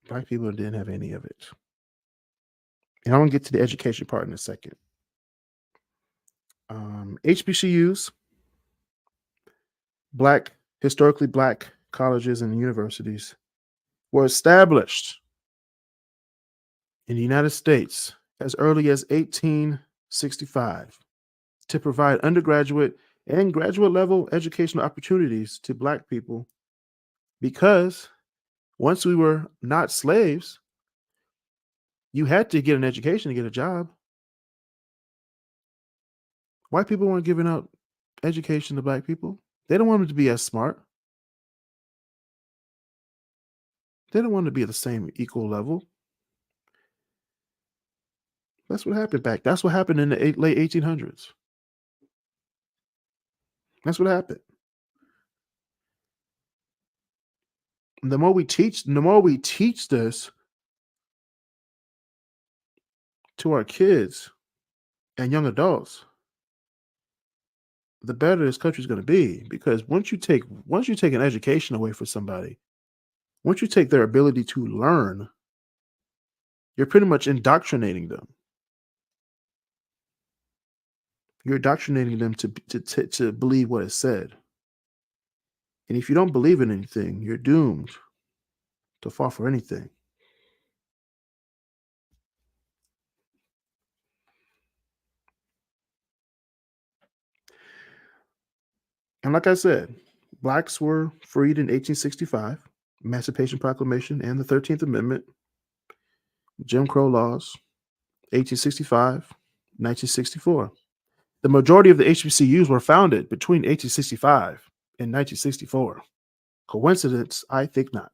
Black people didn't have any of it. And I'm gonna get to the education part in a second. HBCUs, historically black colleges and universities, were established in the United States as early as 1865 to provide undergraduate and graduate level educational opportunities to black people because once we were not slaves, you had to get an education to get a job. White people weren't giving out education to black people. They don't want them to be as smart. They don't want to be at the same equal level. That's what happened That's what happened in the late 1800s. That's what happened. And the more we teach this to our kids and young adults, the better this country is going to be. Because once you take an education away from somebody, once you take their ability to learn, you're pretty much indoctrinating them. You're indoctrinating them to believe what is said. And if you don't believe in anything, you're doomed to fall for anything. And like I said, blacks were freed in 1865, Emancipation Proclamation and the 13th Amendment, Jim Crow laws, 1865, 1964. The majority of the HBCUs were founded between 1865 and 1964. Coincidence? I think not.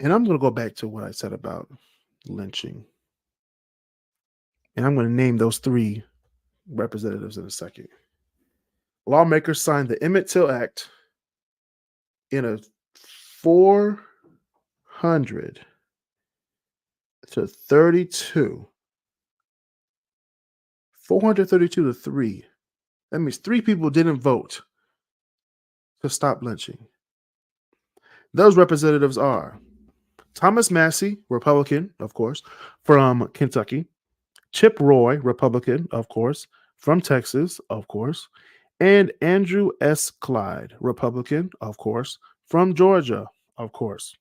And I'm going to go back to what I said about lynching. And I'm going to name those three representatives in a second. Lawmakers signed the Emmett Till Act in a 400 to 32, 432 to 3. That means three people didn't vote to stop lynching. Those representatives are Thomas Massey, Republican, of course, from Kentucky, Chip Roy, Republican, of course, from Texas, of course, and Andrew S. Clyde, Republican, of course, from Georgia, of course.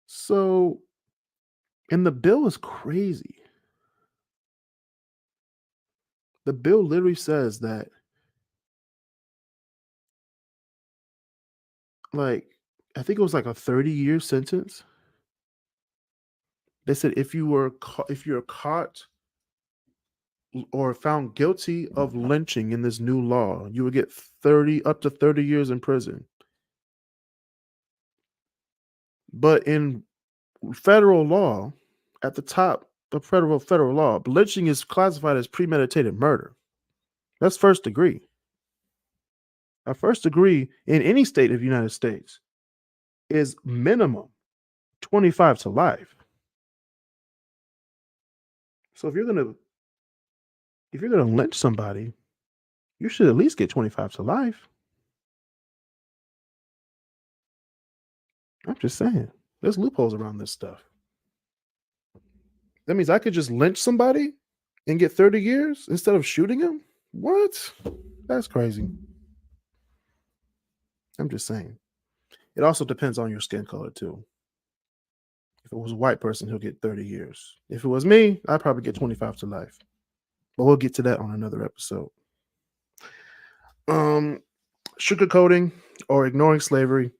So, and the bill is crazy. The bill literally says that, like, I think it was like a 30-year sentence. They said if you're caught or found guilty of lynching in this new law, you would get 30 up to 30 years in prison. But in federal law, at the top of federal law, lynching is classified as premeditated murder. That's first degree. A first degree in any state of the United States is minimum 25 to life. So if you're gonna lynch somebody, you should at least get 25 to life. I'm just saying. There's loopholes around this stuff. That means I could just lynch somebody and get 30 years instead of shooting him? What? That's crazy. I'm just saying. It also depends on your skin color too. If it was a white person, he'll get 30 years. If it was me, I'd probably get 25 to life. But we'll get to that on another episode. Um, Sugarcoating or ignoring slavery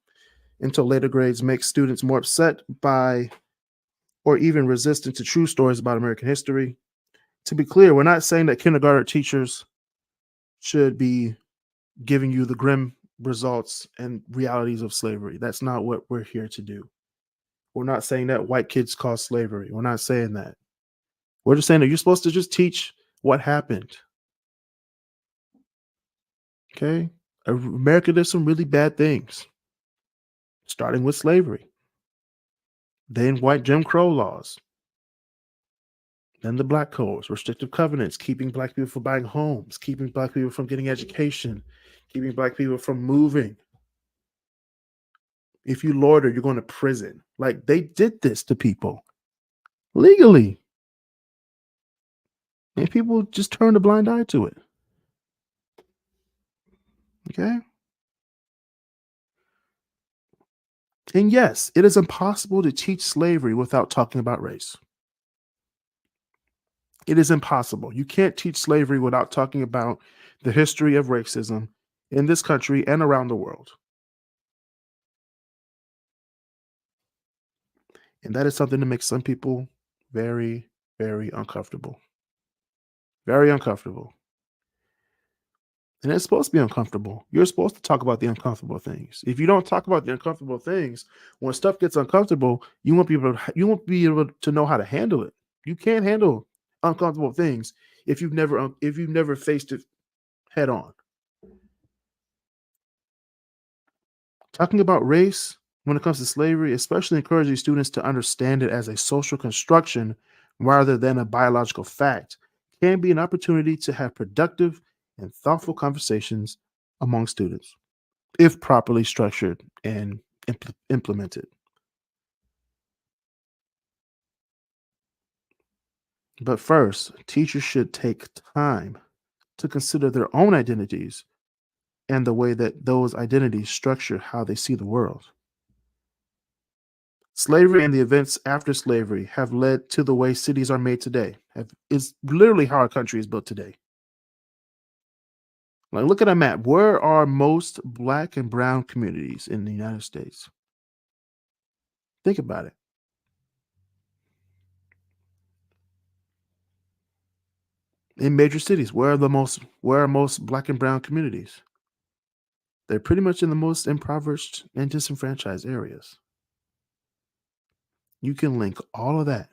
until later grades makes students more upset by or even resistant to true stories about American history. To be clear, we're not saying that kindergarten teachers should be giving you the grim results and realities of slavery. That's not what we're here to do. We're not saying that white kids caused slavery. We're not saying that. We're just saying that you're supposed to just teach what happened. Okay? America did some really bad things, starting with slavery, then white Jim Crow laws, then the black codes, restrictive covenants, keeping black people from buying homes, keeping black people from getting education, keeping black people from moving. If you loiter, you're going to prison. Like they did this to people legally. And people just turned a blind eye to it. Okay. And yes, it is impossible to teach slavery without talking about race. It is impossible. You can't teach slavery without talking about the history of racism in this country and around the world. And that is something that makes some people very, very uncomfortable. Very uncomfortable. And it's supposed to be uncomfortable. You're supposed to talk about the uncomfortable things. If you don't talk about the uncomfortable things, when stuff gets uncomfortable, you won't be able to know how to handle it. You can't handle uncomfortable things if you've never faced it head on. Talking about race when it comes to slavery, especially encouraging students to understand it as a social construction rather than a biological fact, can be an opportunity to have productive and thoughtful conversations among students if properly structured and implemented. But first, teachers should take time to consider their own identities and the way that those identities structure how they see the world. Slavery and the events after slavery have led to the way cities are made today. Is literally how our country is built today. Like, look at a map. Where are most black and brown communities in the United States? Think about it. In major cities, where are most black and brown communities? They're pretty much in the most impoverished and disenfranchised areas. You can link all of that.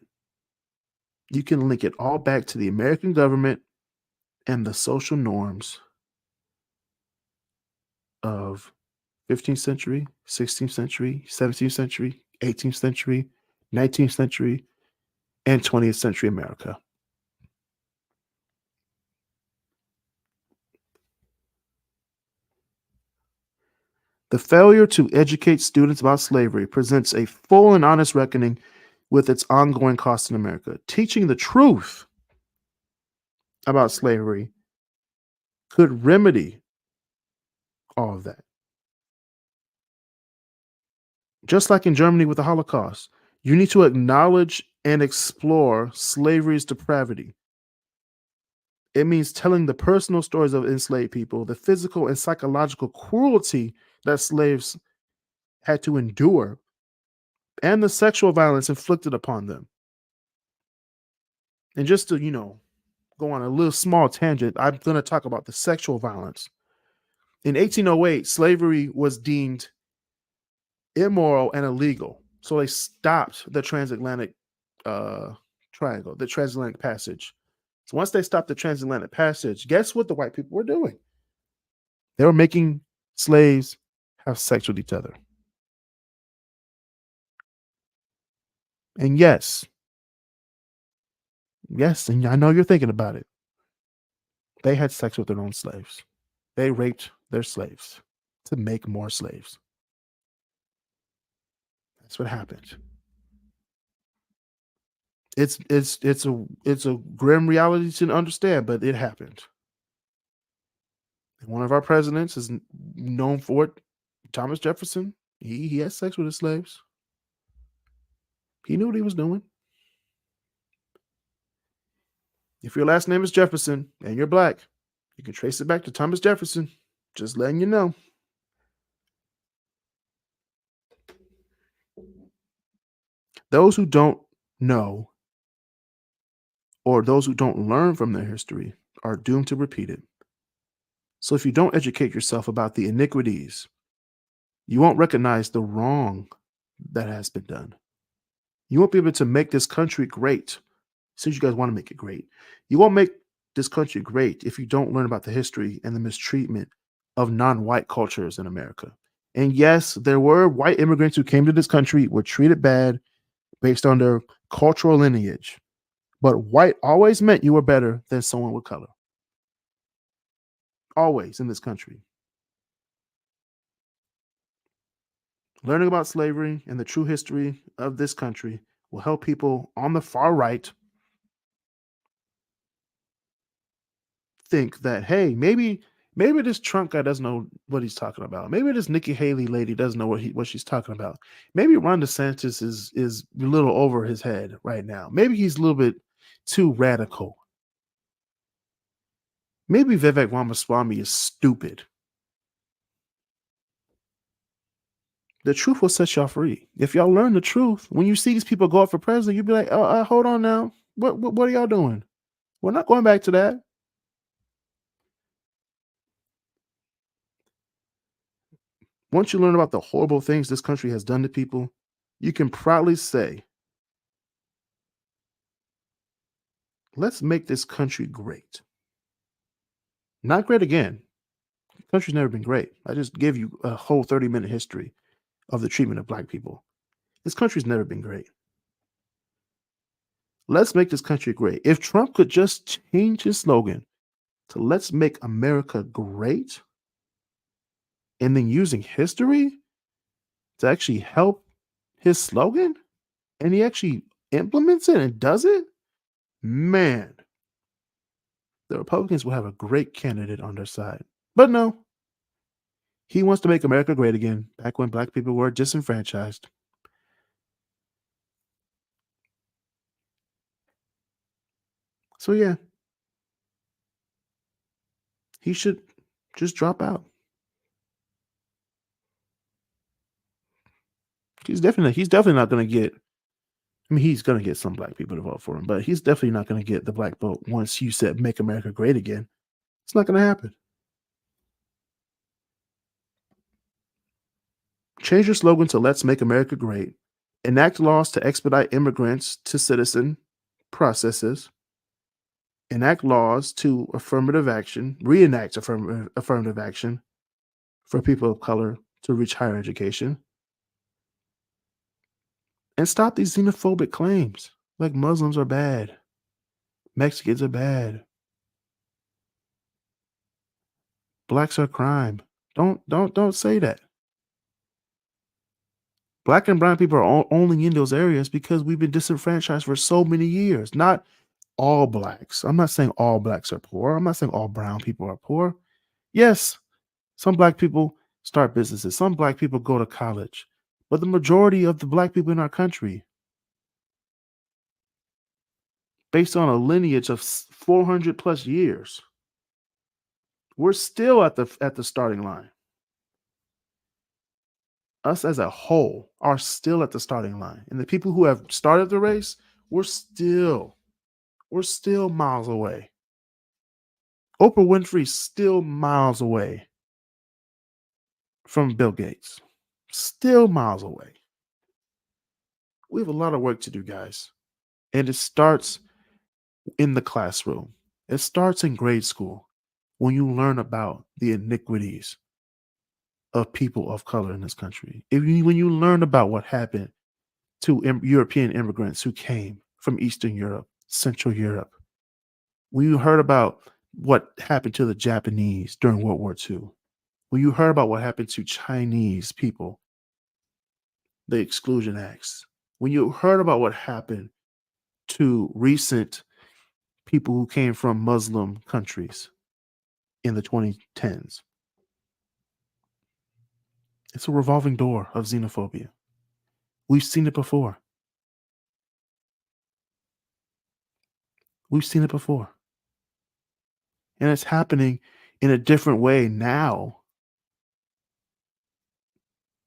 You can link it all back to the American government and the social norms of 15th century, 16th century, 17th century, 18th century, 19th century, and 20th century America. The failure to educate students about slavery presents a full and honest reckoning with its ongoing cost in America. Teaching the truth about slavery could remedy all of that. Just like in Germany with the Holocaust, you need to acknowledge and explore slavery's depravity. It means telling the personal stories of enslaved people, the physical and psychological cruelty that slaves had to endure, and the sexual violence inflicted upon them. And just to, go on a little small tangent, I'm going to talk about the sexual violence. In 1808, slavery was deemed immoral and illegal. So they stopped the transatlantic uh, triangle, the transatlantic passage. So once they stopped the transatlantic passage, guess what the white people were doing? They were making slaves have sex with each other. And yes, and I know you're thinking about it. They had sex with their own slaves. They raped their slaves to make more slaves. That's what happened. It's a grim reality to understand, but it happened. And one of our presidents is known for it. Thomas Jefferson. He had sex with his slaves. He knew what he was doing. If your last name is Jefferson and you're black, you can trace it back to Thomas Jefferson. Just letting you know. Those who don't know or those who don't learn from their history are doomed to repeat it. So if you don't educate yourself about the iniquities, you won't recognize the wrong that has been done. You won't be able to make this country great. Since you guys want to make it great, you won't make this country great if you don't learn about the history and the mistreatment of non-white cultures in America. And yes, there were white immigrants who came to this country, were treated bad based on their cultural lineage. But white always meant you were better than someone with color. Always in this country. Learning about slavery and the true history of this country will help people on the far right think that, hey, maybe this Trump guy doesn't know what he's talking about. Maybe this Nikki Haley lady doesn't know what she's talking about. Maybe Ron DeSantis is a little over his head right now. Maybe he's a little bit too radical. Maybe Vivek Ramaswamy is stupid. The truth will set y'all free. If y'all learn the truth, when you see these people go up for president, you'll be like, hold on now. What are y'all doing? We're not going back to that. Once you learn about the horrible things this country has done to people, you can proudly say, let's make this country great. Not great again. The country's never been great. I just gave you a whole 30-minute history of the treatment of black people. This country's never been great. Let's make this country great. If Trump could just change his slogan to let's make America great, and then using history to actually help his slogan, and he actually implements it and does it, man, the Republicans will have a great candidate on their side. But no, he wants to make America great again, back when black people were disenfranchised. So yeah, he should just drop out. He's definitely not going to get I mean, he's gonna get some black people to vote for him, but he's definitely not gonna get the black vote once you said "Make America Great Again." It's not gonna happen. Change your slogan to "Let's Make America Great." Enact laws to expedite immigrants to citizen processes. Enact laws to affirmative action, reenact affirmative action for people of color to reach higher education, and stop these xenophobic claims like Muslims are bad, Mexicans are bad, blacks are crime. Don't say that. Black and brown people are only in those areas because we've been disenfranchised for so many years. Not all blacks. I'm not saying all blacks are poor. I'm not saying all brown people are poor. Yes, some black people start businesses. Some black people go to college. But the majority of the black people in our country, based on a lineage of 400 plus years, we're still at the starting line. Us as a whole are still at the starting line. And the people who have started the race, we're still miles away. Oprah Winfrey's still miles away from Bill Gates. Still miles away. We have a lot of work to do, guys. And it starts in the classroom. It starts in grade school when you learn about the iniquities of people of color in this country. When you learn about what happened to European immigrants who came from Eastern Europe, Central Europe, when you heard about what happened to the Japanese during World War II, when you heard about what happened to Chinese people, the Exclusion Acts, when you heard about what happened to recent people who came from Muslim countries in the 2010s, it's a revolving door of xenophobia. We've seen it before. We've seen it before. And it's happening in a different way now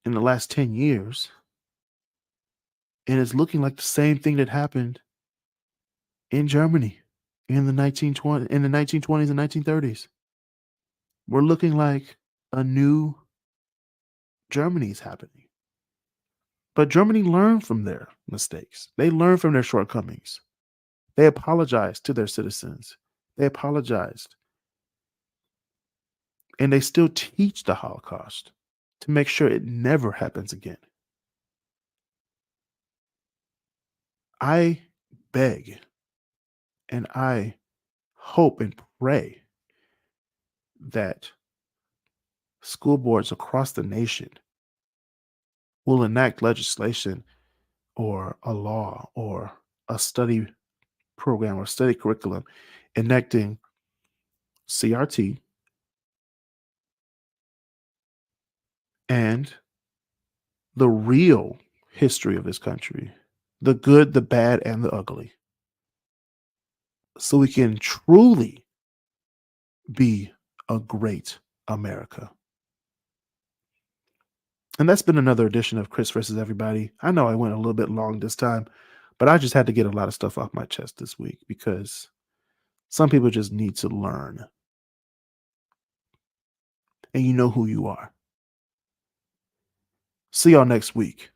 in the last 10 years. And it's looking like the same thing that happened in Germany in the 1920s and 1930s. We're looking like a new Germany is happening. But Germany learned from their mistakes. They learned from their shortcomings. They apologized to their citizens. They apologized. And they still teach the Holocaust to make sure it never happens again. I beg and I hope and pray that school boards across the nation will enact legislation or a law or a study program or study curriculum enacting CRT and the real history of this country, the good, the bad, and the ugly, so we can truly be a great America. And that's been another edition of Chris versus Everybody. I know I went a little bit long this time, but I just had to get a lot of stuff off my chest this week because some people just need to learn. And you know who you are. See y'all next week.